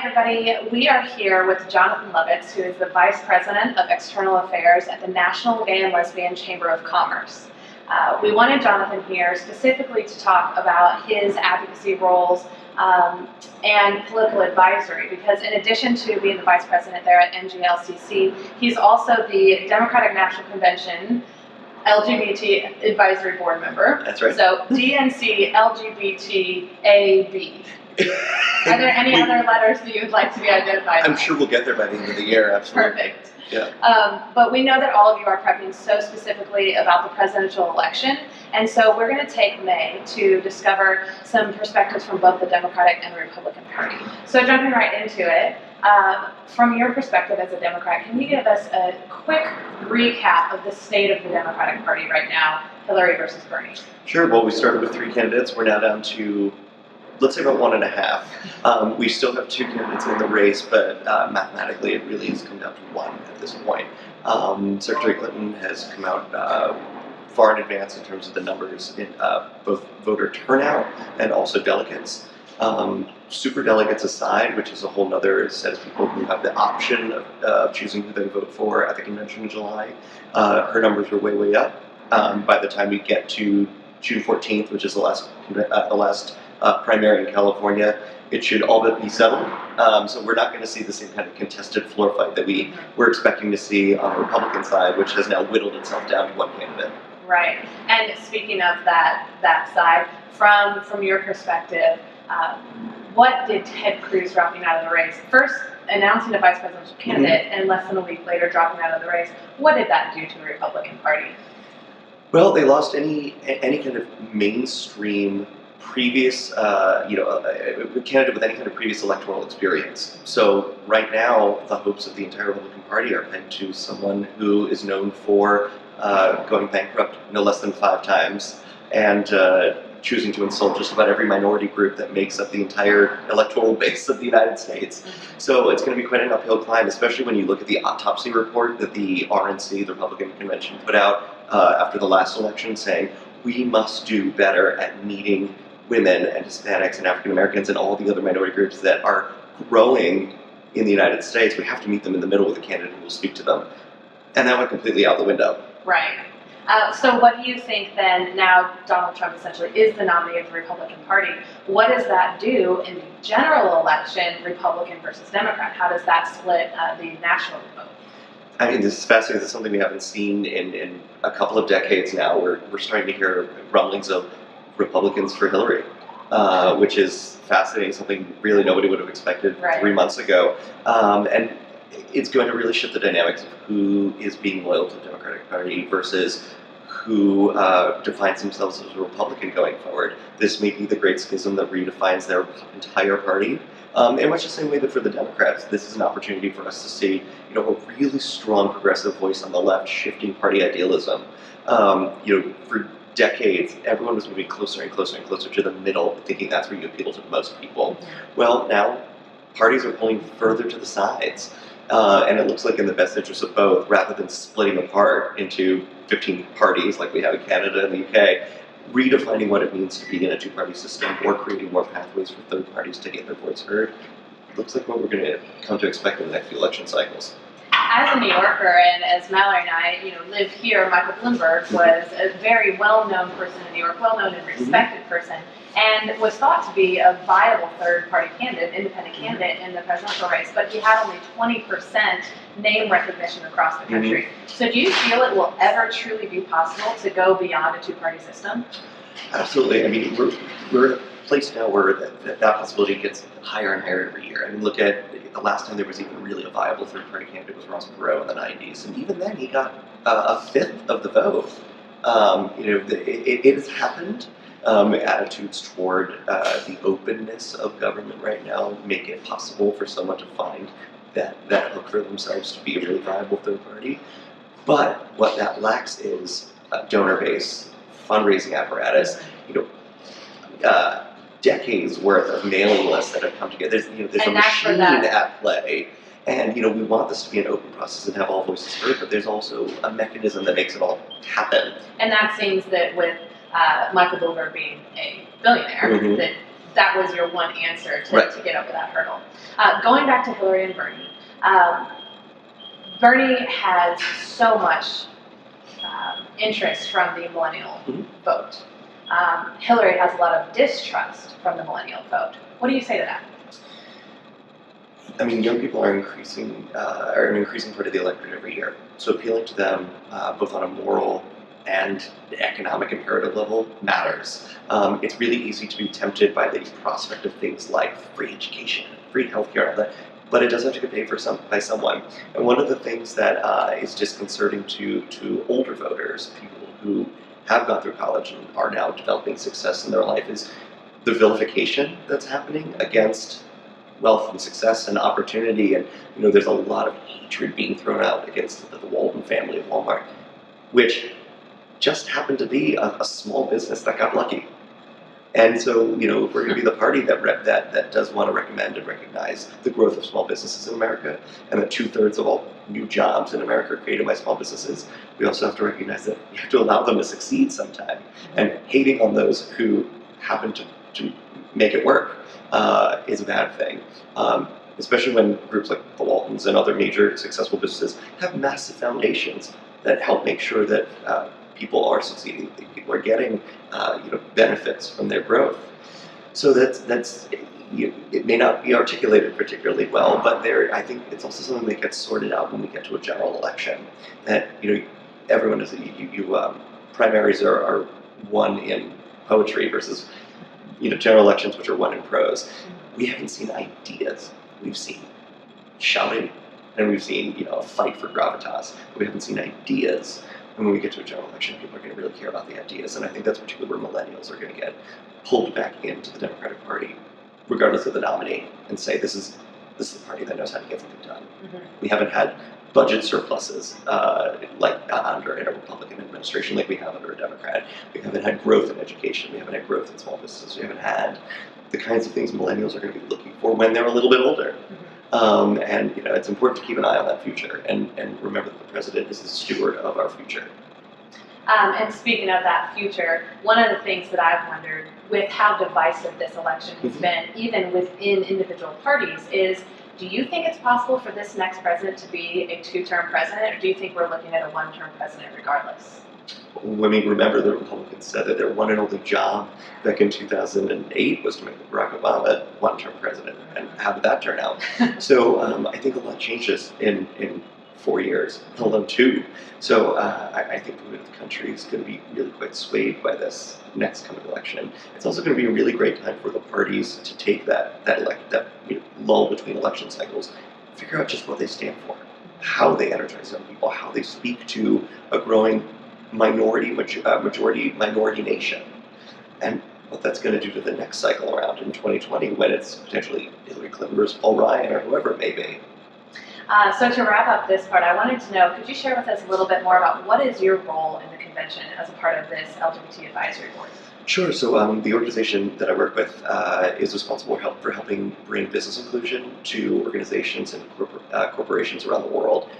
everybody. We are here with Jonathan Lovitz, who is the Vice President of External Affairs at the National Gay and Lesbian Chamber of Commerce. We wanted Jonathan here specifically to talk about his advocacy roles and political advisory, because in addition to being the Vice President there at NGLCC, he's also the Democratic National Convention LGBT Advisory Board member. That's right. So DNC LGBTAB. Are there any other letters that you would like to be identified? I'm sure we'll get there by the end of the year, absolutely. Perfect. Yeah. But we know that all of you are prepping so specifically about the presidential election, and so we're going to take May to discover some perspectives from both the Democratic and the Republican Party. So jumping right into it, from your perspective as a Democrat, can you give us a quick recap of the state of the Democratic Party right now, Hillary versus Bernie? Sure. Well, we started with 3 candidates. We're now down to, let's say, about 1.5. We still have 2 candidates in the race, but mathematically it really has come down to 1 at this point. Secretary Clinton has come out far in advance in terms of the numbers in both voter turnout and also delegates. Super delegates aside, which is a whole other set of people who have the option of choosing who they vote for at the convention in July, her numbers are way, way up. By the time we get to June 14th, which is the last primary in California, it should all but be settled. So we're not going to see the same kind of contested floor fight that we were expecting to see on the Republican side, which has now whittled itself down to 1 candidate. Right. And speaking of that side, from your perspective, what did Ted Cruz dropping out of the race, first announcing a vice presidential candidate and less than a week later dropping out of the race, what did that do to the Republican Party? Well, they lost any kind of mainstream previous, a candidate with any kind of previous electoral experience. So right now, the hopes of the entire Republican Party are pegged to someone who is known for going bankrupt no less than 5 times and choosing to insult just about every minority group that makes up the entire electoral base of the United States. So it's going to be quite an uphill climb, especially when you look at the autopsy report that the RNC, the Republican Convention, put out after the last election, saying we must do better at meeting women and Hispanics and African Americans and all the other minority groups that are growing in the United States. We have to meet them in the middle with a candidate who will speak to them. And that went completely out the window. Right. So what do you think then, now Donald Trump essentially is the nominee of the Republican Party, what does that do in the general election, Republican versus Democrat? How does that split the national vote? I mean, this is fascinating. This is something we haven't seen in a couple of decades now. We're starting to hear rumblings of Republicans for Hillary, which is fascinating, something really nobody would have expected 3 months ago. And it's going to really shift the dynamics of who is being loyal to the Democratic Party versus who defines themselves as a Republican going forward. This may be the great schism that redefines their entire party. In much the same way that for the Democrats, this is an opportunity for us to see, a really strong progressive voice on the left shifting party idealism. For decades, everyone was moving closer and closer and closer to the middle, thinking that's where you appeal to the most people. Well, now parties are pulling further to the sides. And it looks like in the best interest of both, rather than splitting apart into 15 parties like we have in Canada and the UK, redefining what it means to be in a 2-party system or creating more pathways for third parties to get their voice heard, looks like what we're going to come to expect in the next few election cycles. As a New Yorker, and as Mallory and I, live here, Michael Bloomberg was a very well-known person in New York, well-known and respected person, and was thought to be a viable third-party candidate, independent candidate in the presidential race, but he had only 20% name recognition across the country. So do you feel it will ever truly be possible to go beyond a 2-party system? Absolutely. I mean, we're at a place now where that possibility gets higher and higher every year. I mean, look at the last time there was even really a viable third-party candidate was Ross Perot in the 90s, and even then he got a 5th of the vote. It has happened. Attitudes toward the openness of government right now make it possible for someone to find that hook for themselves to be a really viable third party. But what that lacks is a donor base, fundraising apparatus, decades worth of mailing lists that have come together. There's a machine at play. And we want this to be an open process and have all voices heard, but there's also a mechanism that makes it all happen. And that seems that with Michael Bloomberg being a billionaire, that that was your one answer to, Right. to get over that hurdle. Going back to Hillary and Bernie, Bernie has so much interest from the millennial vote. Hillary has a lot of distrust from the millennial vote. What do you say to that? I mean, young people are an increasing part of the electorate every year. So appealing to them, both on a moral and economic imperative level, matters. It's really easy to be tempted by the prospect of things like free education, free healthcare, all that, but it does have to get paid for by someone. And one of the things that is disconcerting to older voters, people who have gone through college and are now developing success in their life, is the vilification that's happening against wealth and success and opportunity. And there's a lot of hatred being thrown out against the Walton family of Walmart, which just happened to be a small business that got lucky. And so, if we're going to be the party that does want to recommend and recognize the growth of small businesses in America, and that 2/3 of all new jobs in America are created by small businesses, we also have to recognize that you have to allow them to succeed sometime. And hating on those who happen to make it work is a bad thing. Especially when groups like the Waltons and other major successful businesses have massive foundations that help make sure that people are succeeding, people are getting benefits from their growth. So that's it may not be articulated particularly well, but I think it's also something that gets sorted out when we get to a general election. That everyone is primaries are won in poetry versus general elections, which are won in prose. We haven't seen ideas. We've seen shouting, and we've seen a fight for gravitas. We haven't seen ideas. And when we get to a general election, people are going to really care about the ideas. And I think that's particularly where millennials are going to get pulled back into the Democratic Party, regardless of the nominee, and say this is the party that knows how to get something done. We haven't had budget surpluses like under a Republican administration like we have under a Democrat. We haven't had growth in education. We haven't had growth in small businesses. We haven't had the kinds of things millennials are going to be looking for when they're a little bit older. And it's important to keep an eye on that future and remember that the president is the steward of our future. And speaking of that future, one of the things that I've wondered with how divisive this election has been, even within individual parties, is do you think it's possible for this next president to be a 2-term president, or do you think we're looking at a 1-term president regardless? I mean, remember the Republicans said that their one and only job back in 2008 was to make Barack Obama 1-term president. And how did that turn out? So I think a lot changes in 4 years, let alone 2. So I think the mood of the country is going to be really quite swayed by this next coming election. It's also going to be a really great time for the parties to take that lull between election cycles, figure out just what they stand for, how they energize young people, how they speak to a growing minority nation, and what that's going to do to the next cycle around in 2020 when it's potentially Hillary Clinton versus Paul Ryan or whoever it may be. So to wrap up this part, I wanted to know, could you share with us a little bit more about what is your role in the convention as a part of this LGBT advisory board? Sure. So the organization that I work with is responsible for helping bring business inclusion to organizations and corporations around the world.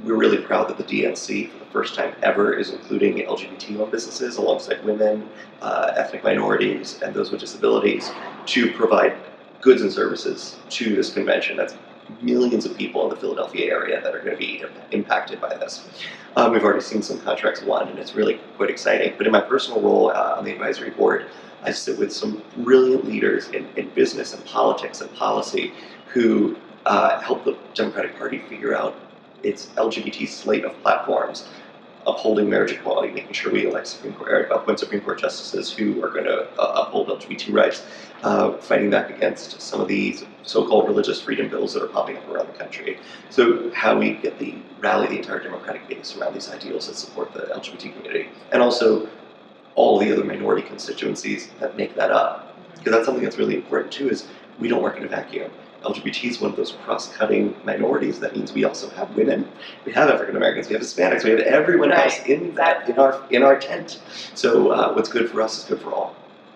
We're really proud that the DNC, for the first time ever, is including LGBT-owned businesses alongside women, ethnic minorities, and those with disabilities to provide goods and services to this convention. That's millions of people in the Philadelphia area that are going to be impacted by this. We've already seen some contracts won, and it's really quite exciting. But in my personal role on the advisory board, I sit with some brilliant leaders in business and politics and policy who help the Democratic Party figure out its LGBT slate of platforms, upholding marriage equality, making sure we elect Supreme Court justices who are going to uphold LGBT rights, fighting back against some of these so-called religious freedom bills that are popping up around the country. So how we rally the entire Democratic base around these ideals that support the LGBT community, and also all the other minority constituencies that make that up. Because that's something that's really important too, is we don't work in a vacuum. LGBT is one of those cross-cutting minorities. That means we also have women, we have African Americans, we have Hispanics, we have everyone else in our tent. So what's good for us is good for all.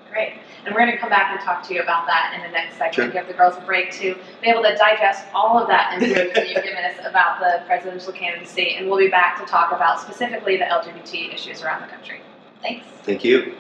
Great. And we're going to come back and talk to you about that in the next segment. Sure. Give the girls a break to be able to digest all of that information that you've given us about the presidential candidacy. And we'll be back to talk about specifically the LGBT issues around the country. Thanks. Thank you.